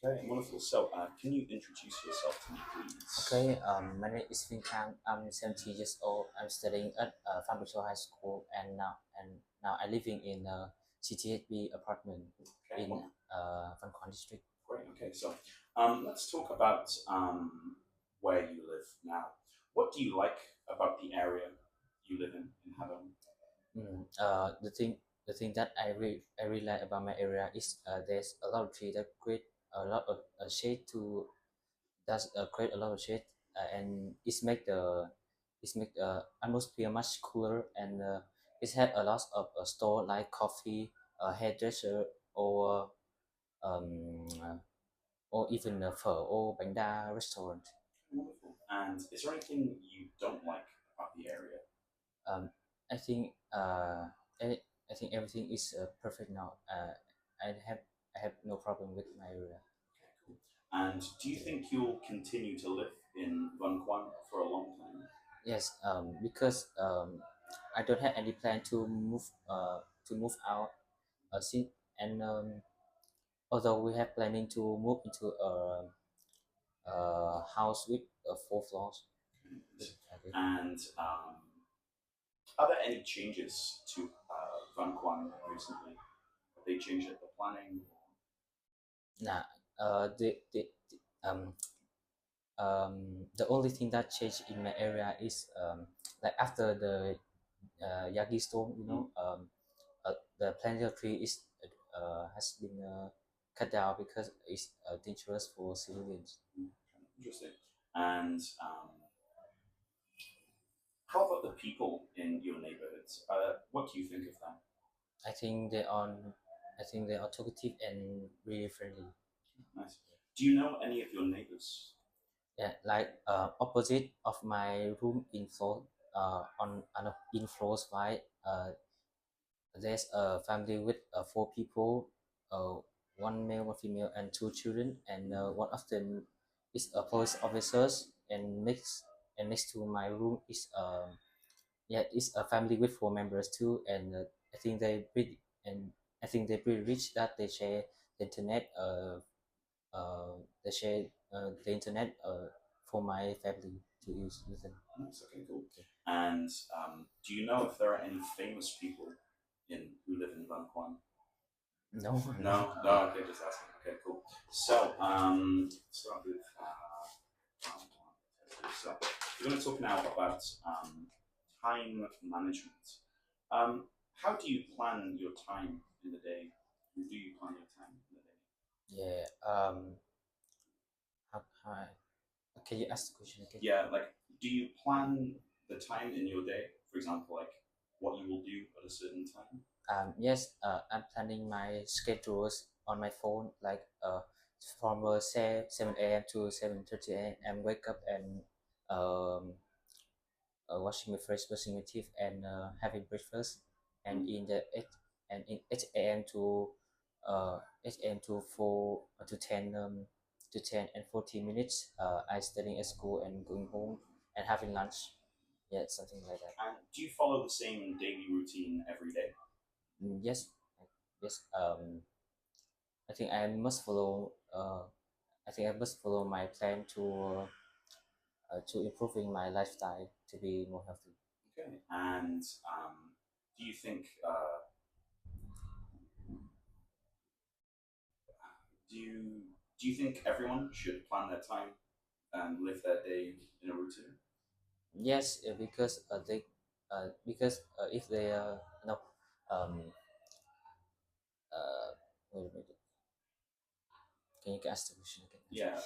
Okay, wonderful. So, can you introduce yourself to me, please? Okay, my name is Vinh Khang. I'm 17 years old. I'm studying at Pham High School, and now I'm living in a CTHB apartment Okay, in Văn Quan district. great. Okay, so let's talk about where you live now. What do you like about the area you live in Hanoi? The thing that I really like about my area is there's a lot of tree that create a lot of shade to does create a lot of shade and it make the atmosphere much cooler and it had a lot of store like coffee, hairdresser or um, uh, or even phở or bánh đa restaurant. Wonderful. And is there anything you don't like about the area? Um, I think I think everything is perfect now. I have I have no problem with my area. Okay, cool. And do you think you'll continue to live in Van Quan for a long time? Yes, because I don't have any plan to move out since and although we have planning to move into a house with 4 floors. Okay. And are there any changes to Van Quan recently? Have they changed the planning? Nah, um the only thing that changed in my area is like after the Yagi storm, the planting tree is has been cut down because it's dangerous for civilians. Interesting. And how about the people in your neighborhoods? What do you think of them? I think they are I think they are talkative and really friendly. Nice. Do you know any of your neighbors? Yeah, like opposite of my room in floor on in floors right there's a family with 4 people, uh, one male, one female, and 2 children, and one of them is a police officers, and next to my room is yeah is a family with 4 members too, and I think they pretty rich that they share the internet they share the internet for my family to use with them. Nice. Okay, cool. And do you know if there are any famous people who live in Van Quan? No. No, no. Okay, just asking. Okay, cool. So, start with. So, we're going to talk now about time management. How do you plan your time in the day? Do you plan your time in the day? Yeah. How, can you ask the question again? Yeah, like, do you plan the time in your day? For example, like what you will do at a certain time? Yes, I'm planning my schedules on my phone, like from say 7 a.m. to 7:30 a.m. Wake up and um, washing my face, brushing my teeth, and having breakfast. And in the 8 a.m. to 8 a.m. to 10 and 40 minutes, I studying at school and going home and having lunch. Yeah, something like that. And do you follow the same daily routine every day? Yes, yes. I think I must follow. I think I must follow my plan to improving my lifestyle to be more healthy. Okay. And do you think do you do you think everyone should plan their time and live their day in a routine? Yes, because if they no um uh wait a minute, can you ask the question again? Yeah.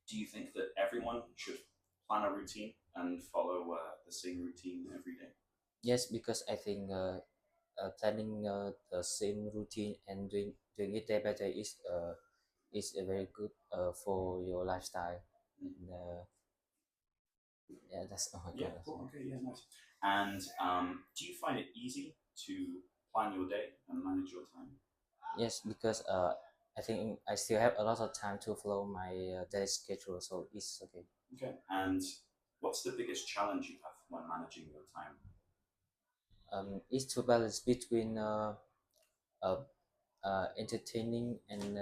Do you think that everyone should plan a routine and follow the same routine every day? Yes, because I think planning the same routine and doing it day by day is a very good for your lifestyle. And, yeah, that's all I Yeah, got. cool. Okay, yeah, nice. And do you find it easy to plan your day and manage your time? Yes, because I think I still have a lot of time to follow my daily schedule, so it's okay. Okay. And what's the biggest challenge you have when managing your time? It's to balance between uh, entertaining and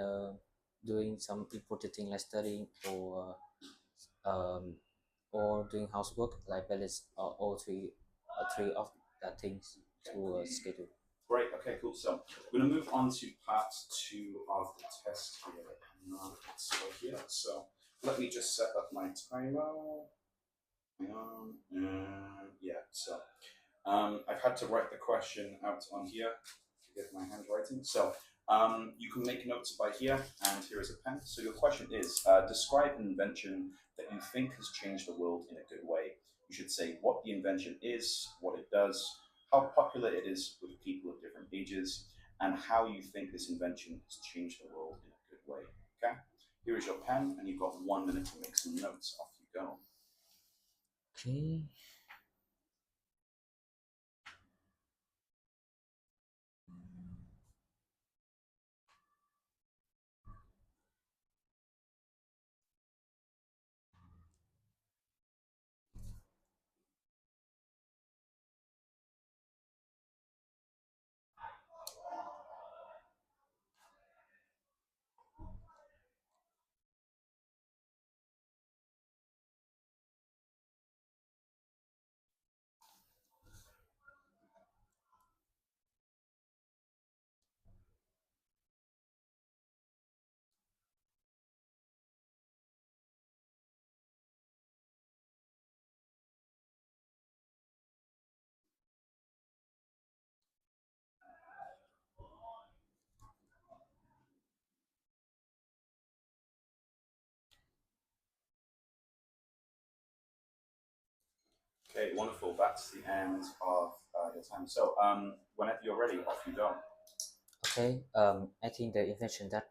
doing some important thing like studying um, or doing housework like balance all three of the things to schedule. Great. Okay, cool. So we're going to move on to part two of the test here. So here, so let me just set up my timer. Hang on. Yeah. So I've had to write the question out on here to get my handwriting. So you can make notes by here, and here is a pen. So your question is: describe an invention that you think has changed the world in a good way. You should say what the invention is, what it does, how popular it is with people of different ages, and how you think this invention has changed the world in a good way. Okay. Here is your pen, and you've got 1 minute to make some notes. Off you go. Okay. Okay, wonderful. That's the end of your time. So, whenever you're ready, off you go. Okay. I think the invention that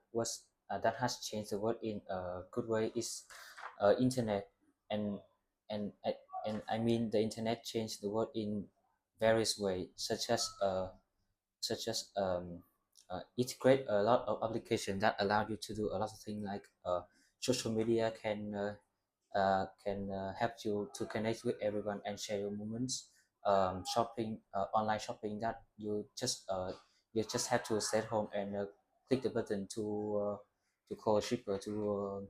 has changed the world in a good way is internet, and and I, and I mean the internet changed the world in various ways, such as it create a lot of applications that allow you to do a lot of things like social media can help you to connect with everyone and share your moments. Shopping, online shopping, that you just have to stay at home and click the button to call a shipper to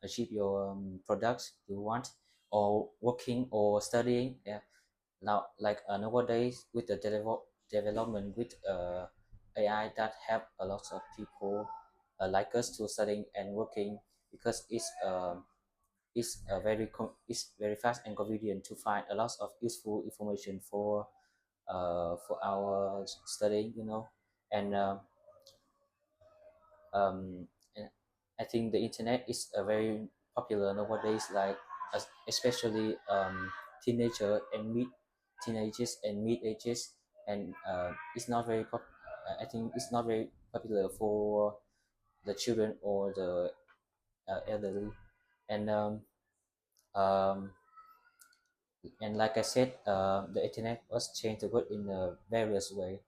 ship your products you want, or working or studying. Yeah, now like nowadays with the development with AI that help a lot of people like us to studying and working, because it's very fast and convenient to find a lot of useful information for our studying, and um, and I think the internet is a very popular nowadays, like especially teenagers and mid ages, and it's not very I think it's not very popular for the children or the elderly, and um, and like I said, the internet was changed the world in a various way.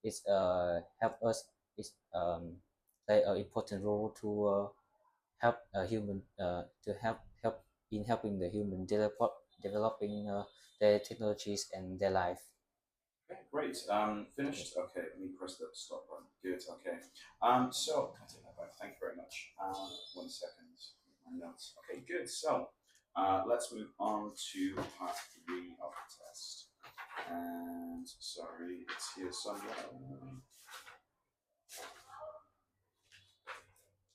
It's help us. It's play an important role to help a human to help in helping the human developing their technologies and their life. Okay, great. Finished. Okay, let me press the stop button. Good. Okay. So can I take that back? Thank you very much. 1 second. My notes. Okay, good. So, let's move on to part three of the test. And sorry, it's here somewhere.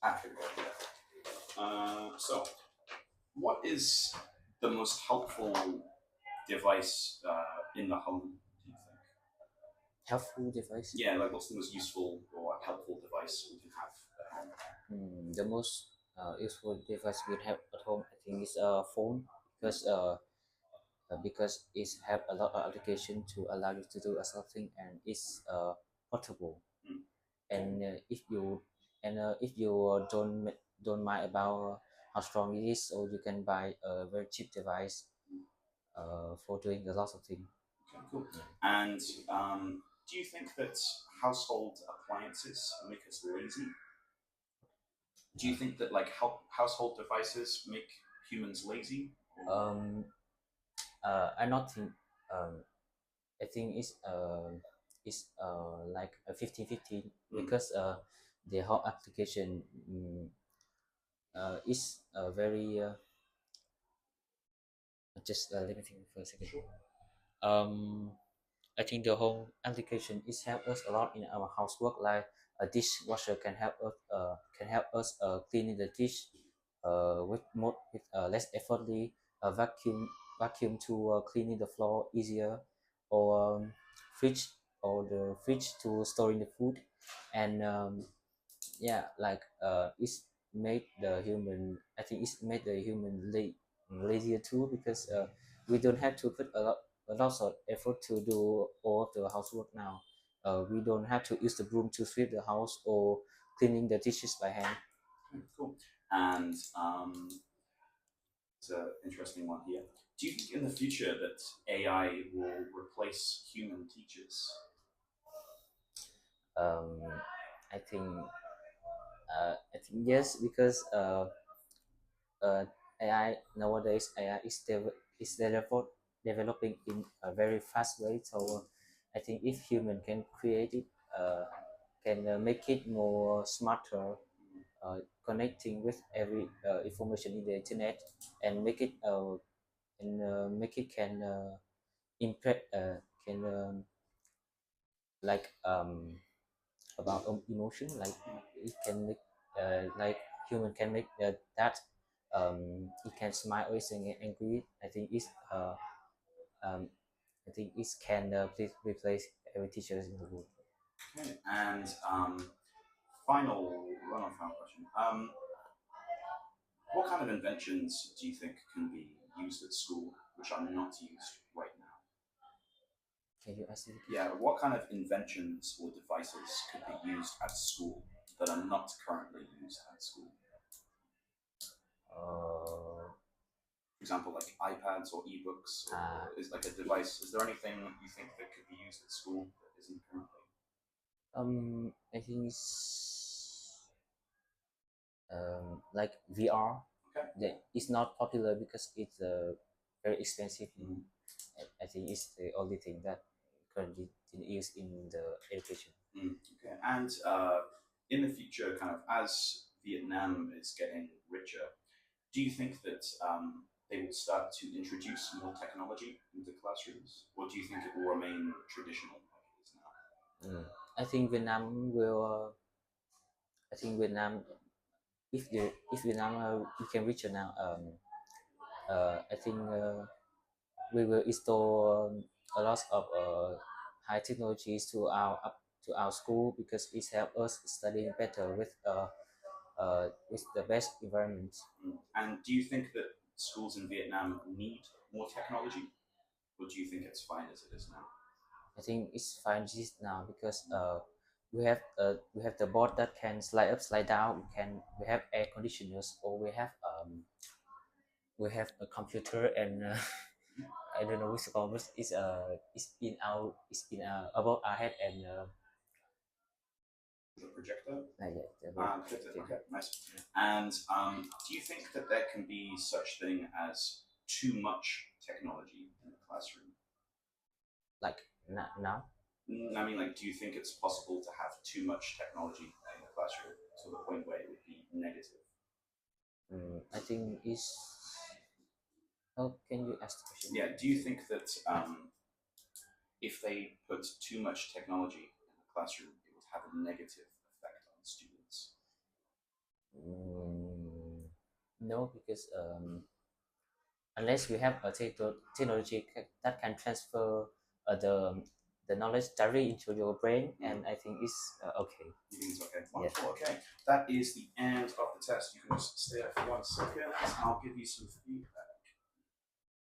Here we go. Yeah. So, what is the most helpful device in the home? Do you think? Helpful device. Yeah, like what's the most useful or helpful device we can have at home? The most useful device we have at home, I think, is a phone, because it's have a lot of application to allow you to do something, and it's portable. Mm. And if you don't mind about how strong it is, so you can buy a very cheap device for doing a lot of things. Okay, cool. And do you think that household appliances make us lazy? Do you think that like household devices make humans lazy? um I not think I think it's like a 50-50, because the whole application is very just let me think for a second. Um, I think the home application is help us a lot in our housework. Like a dishwasher can help us cleaning the dish with less effortly. A vacuum to cleaning the floor easier, or fridge or the fridge to storing the food, and yeah, like it's made the human. I think it's made the human lazier too, because we don't have to put a lot of effort to do all of the housework now. We don't have to use the broom to sweep the house or cleaning the dishes by hand. Cool. And it's an interesting one here. Do you think in the future that AI will replace human teachers? Um, I think I think yes, because uh, AI nowadays AI is developing in a very fast way. So I think if human can create it, can make it more smarter, connecting with every information in the internet, and make it can impact can like about emotion, like it can make like human can make that it can smile or get angry. I think it's um, I think it can replace every teachers in the world. Okay. And final question. What kind of inventions do you think can be used at school which are not used right now? Can you ask it? Yeah, what kind of inventions or devices could be used at school that are not currently used at school? For example, like iPads or ebooks, or is like a device. Is there anything you think that could be used at school that isn't currently? I think like VR. Okay. That is not popular because it's very expensive. I think it's the only thing that currently used in the education. Okay. And in the future, kind of as Vietnam is getting richer, do you think that they will start to introduce more technology into classrooms, or do you think it will remain traditional like it is now? I think Vietnam will. I think Vietnam, if Vietnam we can reach it now. I think we will install a lot of high technologies to our school, because it helps us studying better with the best environment. And do you think that schools in Vietnam need more technology, or do you think it's fine as it is now? I think it's fine just now, because we have the board that can slide up, slide down. We have air conditioners, or we have a computer, and I don't know which called, but it's in above our head, and The projector? yeah, Projector. Okay, nice. And do you think that there can be such thing as too much technology in the classroom? like now. I mean, like, do you think it's possible to have too much technology in the classroom to the point where it would be negative? I think it's. How can you ask the question? Yeah. Do you think that if they put too much technology in the classroom, it would have a negative effect on students? No, because unless we have a technology that can transfer the knowledge directly into your brain, and I think it's okay. You think it's okay? Wonderful. Okay, that is the end of the test. You can just stay there for 1 second. I'll give you some feedback.